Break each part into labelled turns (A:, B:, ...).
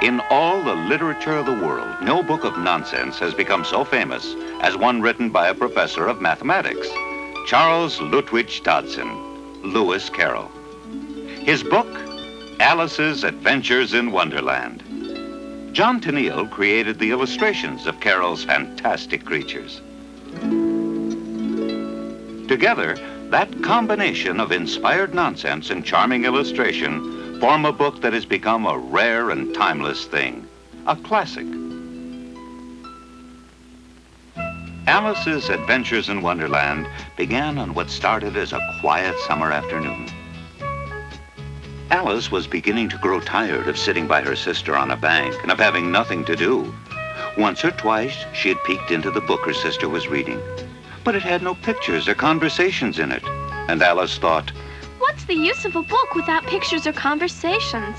A: In all the literature of the world, no book of nonsense has become so famous as one written by a professor of mathematics, Charles Ludwig Dodson, Lewis Carroll. His book, Alice's Adventures in Wonderland. John Tenniel created the illustrations of Carroll's fantastic creatures. Together, that combination of inspired nonsense and charming illustration form a book that has become a rare and timeless thing, a classic. Alice's Adventures in Wonderland began on what started as a quiet summer afternoon. Alice was beginning to grow tired of sitting by her sister on a bank and of having nothing to do. Once or twice, she had peeked into the book her sister was reading, but it had no pictures or conversations in it, and Alice thought,
B: "What's the use of a book without pictures or conversations?"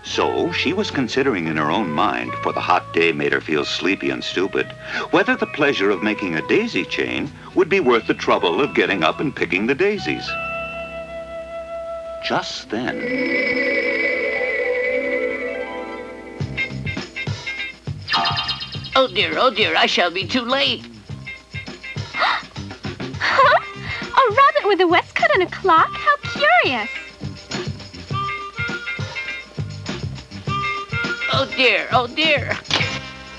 A: So she was considering in her own mind, for the hot day made her feel sleepy and stupid, whether the pleasure of making a daisy chain would be worth the trouble of getting up and picking the daisies. Just then,
C: oh dear, I shall be too late.
B: A rabbit with a waistcoat and a clock? How curious!
C: Oh dear.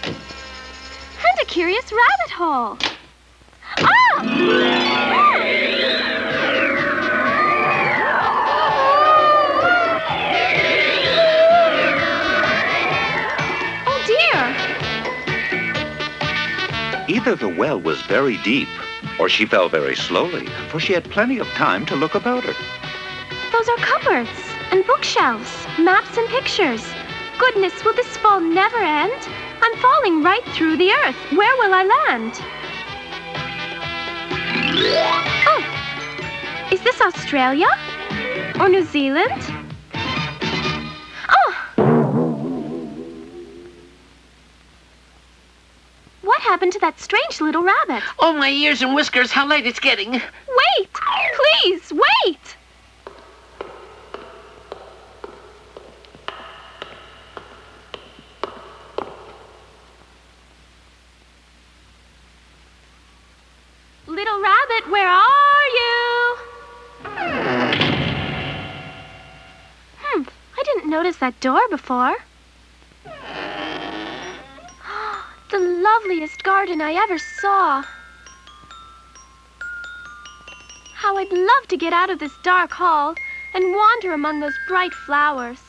B: And a curious rabbit hole. Ah!
A: Either the well was very deep, or she fell very slowly, for she had plenty of time to look about her.
B: Those are cupboards and bookshelves, maps and pictures. Goodness, will this fall never end? I'm falling right through the earth. Where will I land? Oh, is this Australia? Or New Zealand? What happened to that strange little rabbit?
C: Oh, my ears and whiskers, how late it's getting.
B: Wait! Please, wait! Little rabbit, where are you? I didn't notice that door before. The loveliest garden I ever saw. How I'd love to get out of this dark hall and wander among those bright flowers.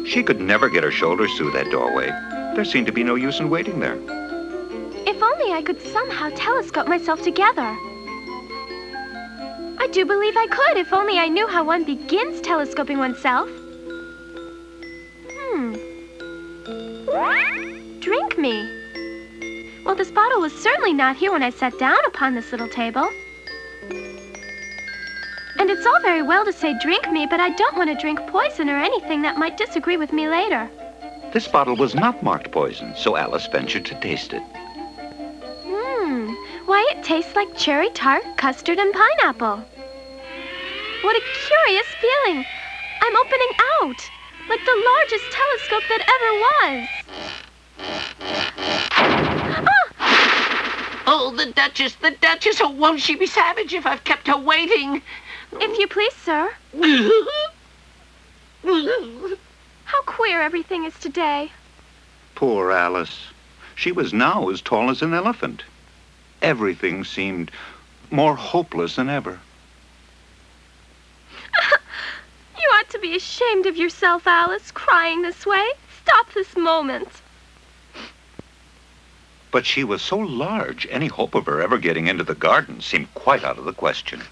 A: She could never get her shoulders through that doorway. There seemed to be no use in waiting there.
B: If only I could somehow telescope myself together. I do believe I could, if only I knew how one begins telescoping oneself. Drink me. Well, this bottle was certainly not here when I sat down upon this little table. And it's all very well to say drink me, but I don't want to drink poison or anything that might disagree with me later.
A: This bottle was not marked poison, so Alice ventured to taste it.
B: Why, it tastes like cherry tart, custard, and pineapple. What a curious feeling. I'm opening out, like the largest telescope that ever was.
C: Oh, the Duchess. Oh, won't she be savage if I've kept her waiting?
B: If you please, sir. How queer everything is today.
A: Poor Alice. She was now as tall as an elephant. Everything seemed more hopeless than ever.
B: You ought to be ashamed of yourself, Alice, crying this way. Stop this moment.
A: But she was so large, any hope of her ever getting into the garden seemed quite out of the question.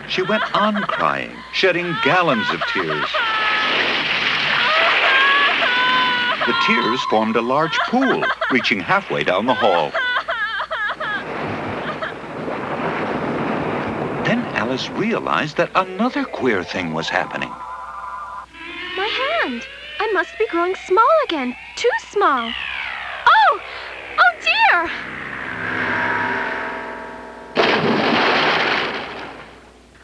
A: She went on crying, shedding gallons of tears. The tears formed a large pool, reaching halfway down the hall. Then Alice realized that another queer thing was happening.
B: My hand. I must be growing small again. Too small. dear!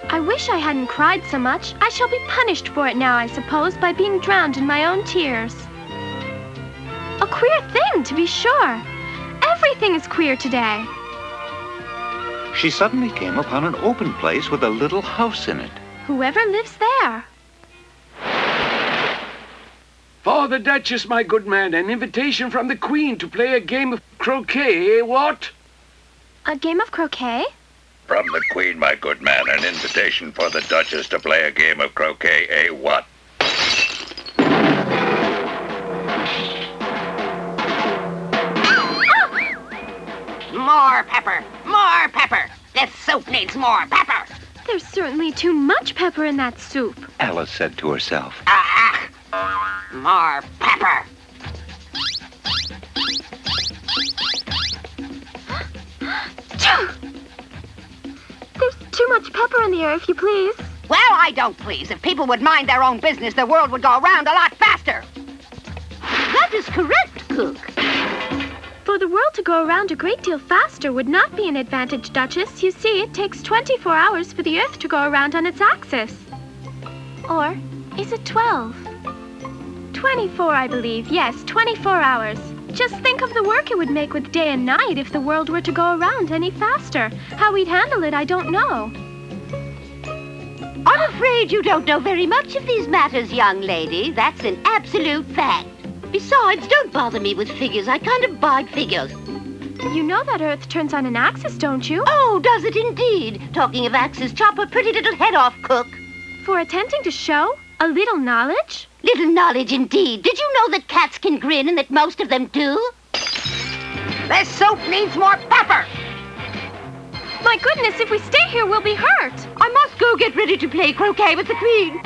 B: I wish I hadn't cried so much. I shall be punished for it now, I suppose, by being drowned in my own tears. A queer thing, to be sure. Everything is queer today.
A: She suddenly came upon an open place with a little house in it.
B: Whoever lives there.
D: For the Duchess, my good man, an invitation from the Queen to play a game of croquet, eh, what?
B: A game of croquet?
A: From the Queen, my good man, an invitation for the Duchess to play a game of croquet, eh, what?
C: More pepper! More pepper! This soup needs more pepper!
B: There's certainly too much pepper in that soup.
A: Alice said to herself.
C: More pepper!
B: There's too much pepper in the air, if you please.
C: Well, I don't please. If people would mind their own business, the world would go around a lot faster. That is correct, Cook.
B: For the world to go around a great deal faster would not be an advantage, Duchess. You see, it takes 24 hours for the Earth to go around on its axis. Or is it 12? 24, I believe. Yes, 24 hours. Just think of the work it would make with day and night if the world were to go around any faster. How we'd handle it, I don't know.
E: I'm afraid you don't know very much of these matters, young lady. That's an absolute fact. Besides, don't bother me with figures. I kind of buy figures.
B: You know that Earth turns on an axis, don't you?
E: Oh, does it indeed? Talking of axes, chop her pretty little head off, Cook.
B: For attempting to show a little knowledge?
E: Little knowledge indeed. Did you know that cats can grin and that most of them do?
C: This soup needs more pepper!
B: My goodness, if we stay here, we'll be hurt.
E: I must go get ready to play croquet with the Queen.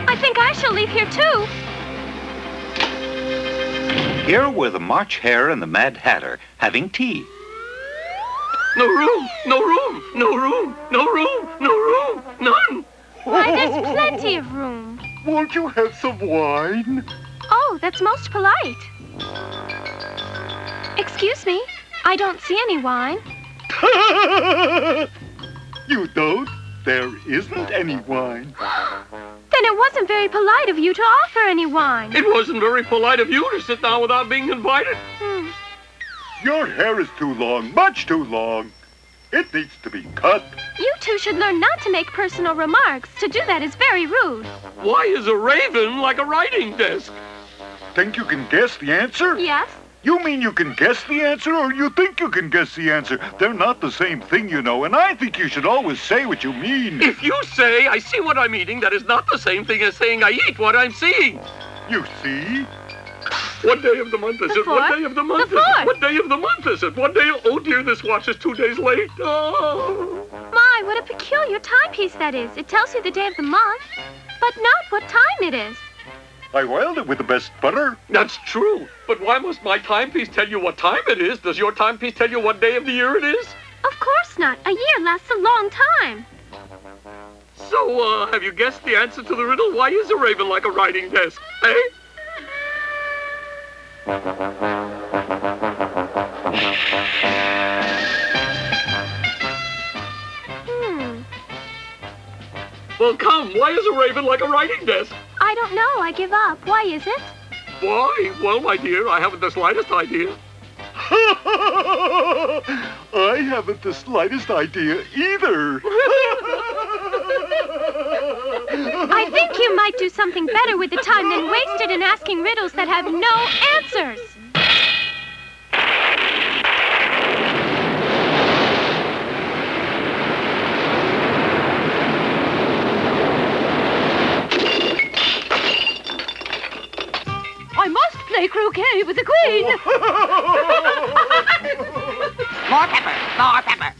B: I think I shall leave here, too.
A: Here were the March Hare and the Mad Hatter having tea.
D: No room! No room! No room! No room! No room! None!
B: Why, there's plenty of room.
F: Won't you have some wine?
B: Oh, that's most polite. Excuse me, I don't see any wine.
F: You don't? There isn't any wine.
B: Then it wasn't very polite of you to offer any wine.
D: It wasn't very polite of you to sit down without being invited.
F: Your hair is too long, much too long. It needs to be cut.
B: You two should learn not to make personal remarks. To do that is very rude.
D: Why is a raven like a writing desk?
F: Think you can guess the answer?
B: Yes?
F: You mean you can guess the answer, or you think you can guess the answer? They're not the same thing, you know, and I think you should always say what you mean.
D: If you say I see what I'm eating, that is not the same thing as saying I eat what I'm seeing.
F: You see?
D: What day of the month is it? What day of the month is it? What day of the month is it? What day? Oh dear, this watch is 2 days late. Oh.
B: My, what a peculiar timepiece that is. It tells you the day of the month, but not what time it is.
F: I oiled it with the best butter.
D: That's true. But why must my timepiece tell you what time it is? Does your timepiece tell you what day of the year it is?
B: Of course not. A year lasts a long time.
D: So, have you guessed the answer to the riddle? Why is a raven like a writing desk? Eh? Well, come. Why is a raven like a writing desk?
B: I don't know. I give up. Why is it?
D: Why? Well, my dear, I haven't the slightest idea.
F: I haven't the slightest idea either.
B: I think you might do something better with the time than waste it in asking riddles that have no answers.
E: I must play croquet with the Queen.
C: More pepper! More pepper!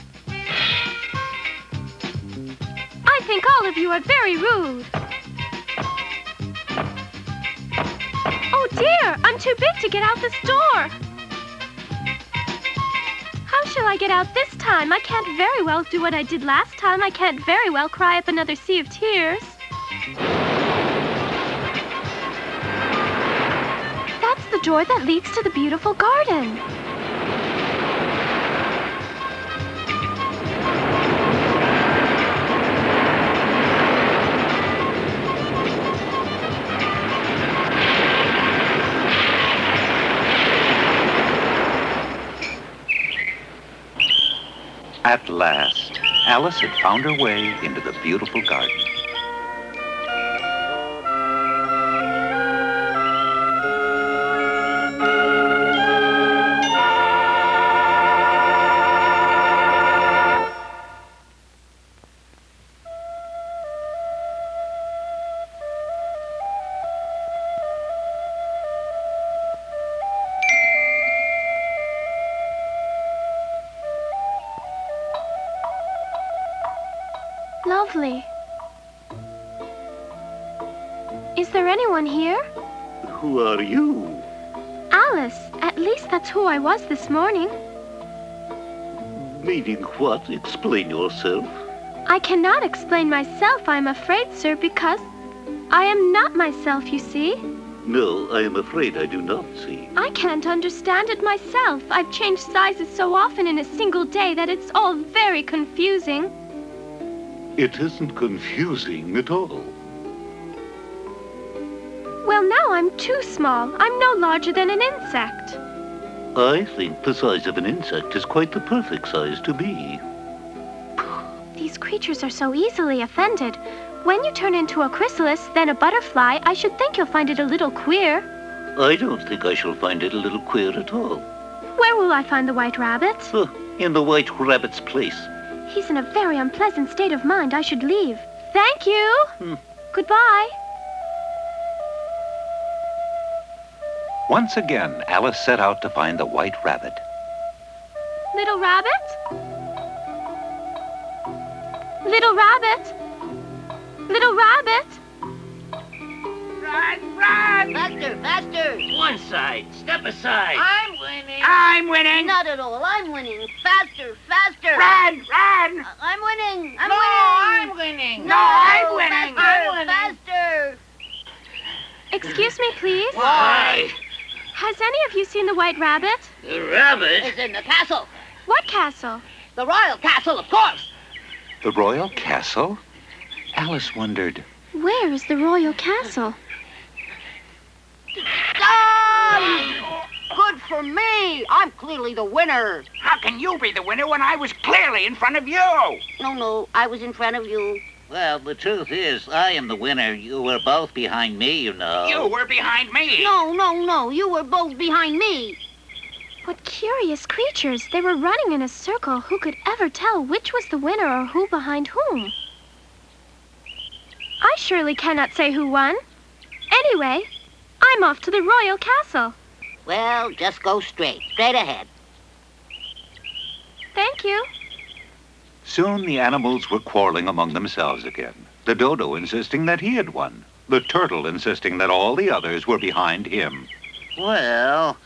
B: I think all of you are very rude. Oh dear, I'm too big to get out this door. How shall I get out this time? I can't very well do what I did last time. I can't very well cry up another sea of tears. That's the door that leads to the beautiful garden.
A: last, Alice had found her way into the beautiful garden.
B: Lovely. Is there anyone here?
F: Who are you?
B: Alice. At least that's who I was this morning.
F: Meaning what? Explain yourself.
B: I cannot explain myself, I'm afraid, sir, because I am not myself, you see.
F: No, I am afraid I do not see.
B: I can't understand it myself. I've changed sizes so often in a single day that it's all very confusing.
F: It isn't confusing at all.
B: Well, now I'm too small. I'm no larger than an insect.
F: I think the size of an insect is quite the perfect size to be.
B: These creatures are so easily offended. When you turn into a chrysalis, then a butterfly, I should think you'll find it a little queer.
F: I don't think I shall find it a little queer at all.
B: Where will I find the white rabbit?
F: In the white rabbit's place.
B: He's in a very unpleasant state of mind. I should leave. Thank you. Goodbye.
A: Once again, Alice set out to find the white rabbit.
B: Little rabbit? Little rabbit? Little rabbit?
C: Run, run!
E: Faster, faster!
G: One side. Step aside.
C: I'm winning!
G: I'm winning.
E: Not at all. I'm winning. Faster, faster!
G: Run, run.
E: I'm winning. I'm
C: No,
E: winning.
C: I'm winning!
G: No, I'm winning.
E: Faster, faster!
B: Excuse me, please.
G: Why?
B: Has any of you seen the white rabbit?
G: The rabbit?
E: It's in the castle.
B: What castle?
E: The royal castle, of course.
A: The royal castle? Alice wondered.
B: Where is the royal castle?
C: Ah! Good for me! I'm clearly the winner.
G: How can you be the winner when I was clearly in front of you?
E: No, I was in front of you.
H: Well, the truth is, I am the winner. You were both behind me, you know.
G: You were behind me.
E: No, you were both behind me.
B: What curious creatures. They were running in a circle. Who could ever tell which was the winner or who behind whom? I surely cannot say who won. Anyway, I'm off to the royal castle.
E: Well, just go straight ahead.
B: Thank you.
A: Soon the animals were quarreling among themselves again. The dodo insisting that he had won. The turtle insisting that all the others were behind him.
H: Well,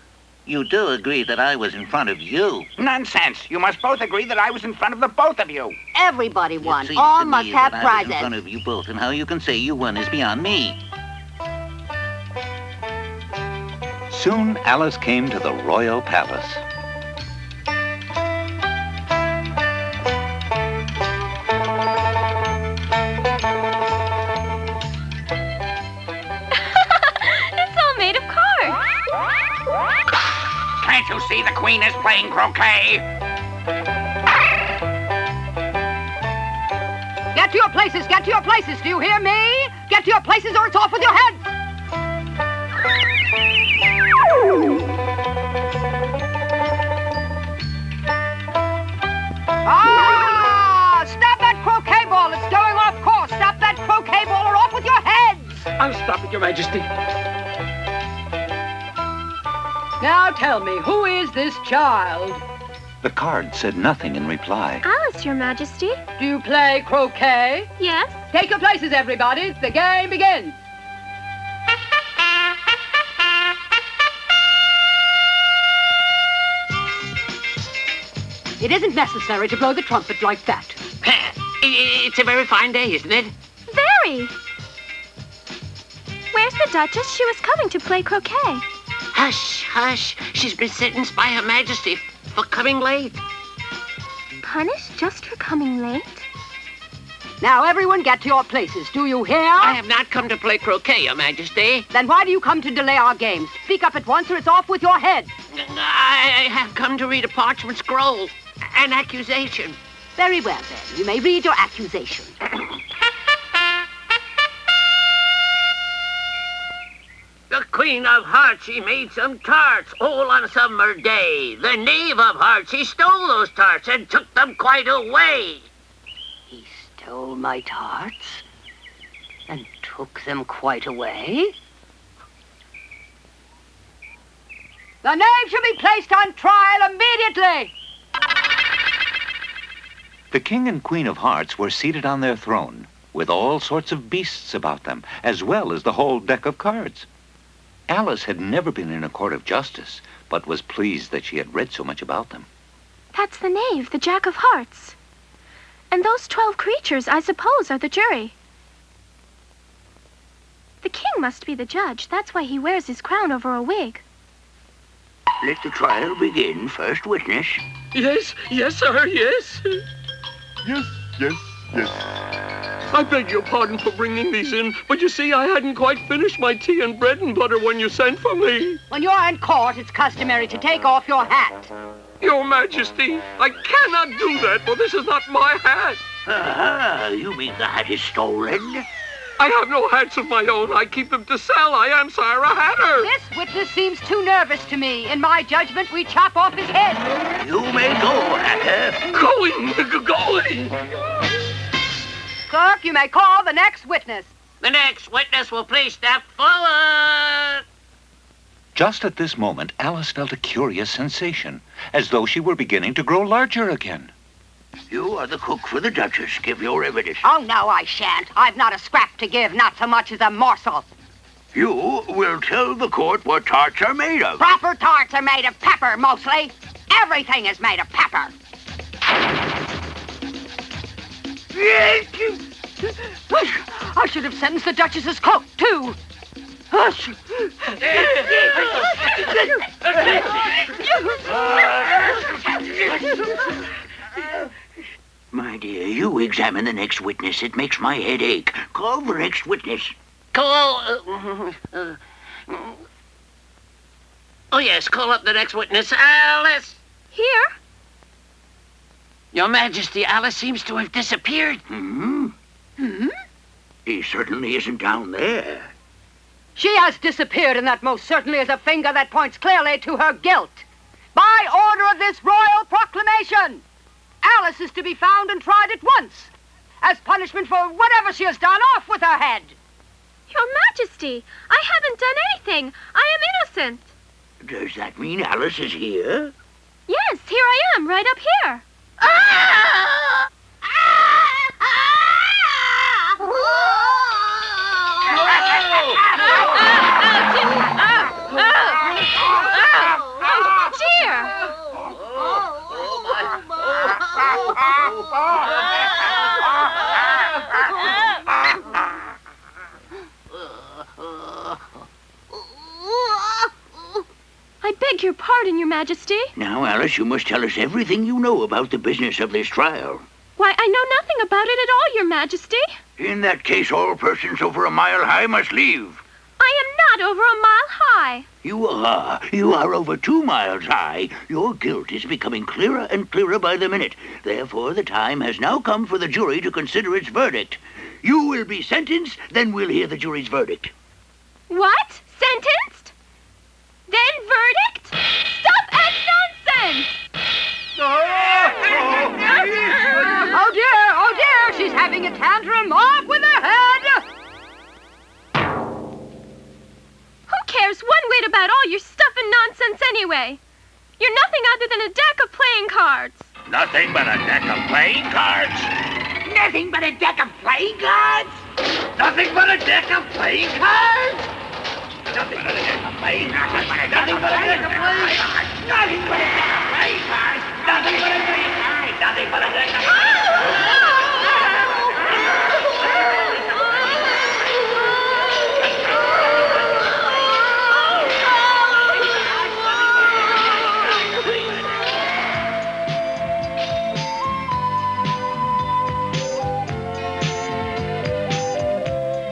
H: you do agree that I was in front of you.
G: Nonsense. You must both agree that I was in front of the both of you.
C: Everybody
H: It
C: won.
H: seems
C: All
H: to
C: must
H: me
C: have
H: that I was in
C: prizes.
H: front of you both, and how you can say you won is beyond me.
A: Soon Alice came to the royal palace.
B: It's all made of cards.
G: Can't you see the queen is playing croquet?
C: Get to your places, get to your places. Do you hear me? Get to your places or it's off with your heads. Ah! Stop that croquet ball. It's going off course. Stop that croquet ball or off with your heads.
D: I'll stop it, Your Majesty.
I: Now tell me, who is this child?
A: The card said nothing in reply.
B: Alice, Your Majesty.
I: Do you play croquet?
B: Yes?
I: Take your places, everybody. The game begins.
C: It isn't necessary to blow the trumpet like that.
G: It's a very fine day, isn't it?
B: Very. Where's the Duchess? She was coming to play croquet.
G: Hush, hush. She's been sentenced by Her Majesty for coming late.
B: Punished just for coming late?
C: Now, everyone get to your places. Do you hear?
G: I have not come to play croquet, Your Majesty.
C: Then why do you come to delay our games? Speak up at once or it's off with your head.
G: I have come to read a parchment scroll. An accusation.
C: Very well, then. You may read your accusation.
G: The Queen of Hearts, she made some tarts all on a summer day. The Knave of Hearts, he stole those tarts and took them quite away.
C: He stole my tarts and took them quite away? The knave shall be placed on trial immediately.
A: The King and Queen of Hearts were seated on their throne, with all sorts of beasts about them, as well as the whole deck of cards. Alice had never been in a court of justice, but was pleased that she had read so much about them.
B: That's the knave, the Jack of Hearts. And those 12 creatures, I suppose, are the jury. The king must be the judge. That's why he wears his crown over a wig.
G: Let the trial begin. First witness.
D: Yes, sir, yes.
F: Yes, yes, yes.
D: I beg your pardon for bringing these in, but you see, I hadn't quite finished my tea and bread and butter when you sent for me.
C: When you're in court, it's customary to take off your hat.
D: Your Majesty, I cannot do that, for this is not my hat.
G: Aha, you mean the hat is stolen?
D: I have no hats of my own. I keep them to sell. I am, sire, a hatter.
C: This witness seems too nervous to me. In my judgment, we chop off his head.
G: You may go, hatter.
D: Going.
C: Clerk, you may call the next witness.
G: The next witness will please step forward.
A: Just at this moment, Alice felt a curious sensation, as though she were beginning to grow larger again.
G: You are the cook for the Duchess. Give your evidence.
C: Oh, no, I shan't. I've not a scrap to give, not so much as a morsel.
G: You will tell the court what tarts are made of.
C: Proper tarts are made of pepper, mostly. Everything is made of pepper. I should have sentenced the Duchess's cook, too.
G: My dear, you examine the next witness. It makes my head ache. Call the next witness. Call... Oh, yes, call up the next witness. Alice!
B: Here?
G: Your Majesty, Alice seems to have disappeared. He certainly isn't down there.
C: She has disappeared, and that most certainly is a finger that points clearly to her guilt. By order of this royal proclamation, Alice is to be found and tried at once, as punishment for whatever she has done. Off with her head.
B: Your Majesty, I haven't done anything. I am innocent.
G: Does that mean Alice is here?
B: Yes, here I am, right up here. Oh, dear. I beg your pardon, Your Majesty.
G: Now, Alice, you must tell us everything you know about the business of this trial.
B: Why, I know nothing about it at all, Your Majesty.
G: In that case, all persons over a mile high must leave.
B: I am not over a mile high.
G: You are over 2 miles high. Your guilt is becoming clearer and clearer by the minute. Therefore, the time has now come for the jury to consider its verdict. You will be sentenced, then we'll hear the jury's verdict.
B: What? Sentenced? Then verdict? Stop that nonsense!
C: Oh dear, she's having a tantrum. Off with her head!
B: Who cares one whit about all your stuff and nonsense anyway? You're nothing other than a deck of playing cards.
G: Nothing but a deck of playing cards? Nothing but a deck of playing cards? Nothing but a deck of playing cards? Nothing but a deck of playing cards? Nothing but a deck of playing cards? Nothing but a deck of playing cards? Nothing but a playing cards? Nothing but a deck of playing cards?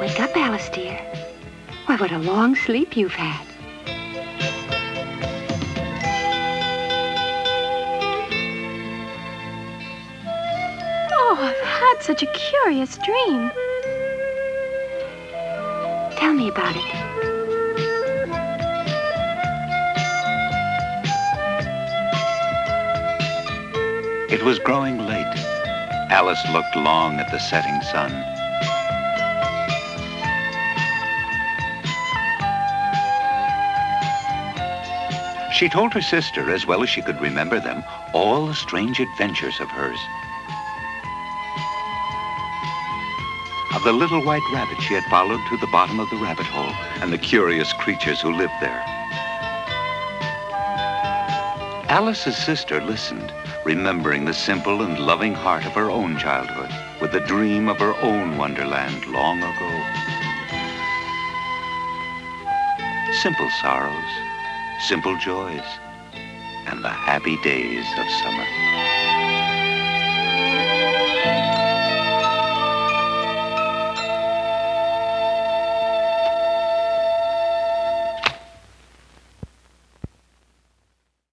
C: Wake up, Alice, dear. Why, what a long sleep you've had.
B: had such a curious dream.
E: Tell me about it.
A: It was growing late. Alice looked long at the setting sun. She told her sister, as well as she could remember them, all the strange adventures of hers. Of the little white rabbit she had followed to the bottom of the rabbit hole and the curious creatures who lived there. Alice's sister listened, remembering the simple and loving heart of her own childhood, with the dream of her own Wonderland long ago. Simple sorrows, simple joys, and the happy days of summer.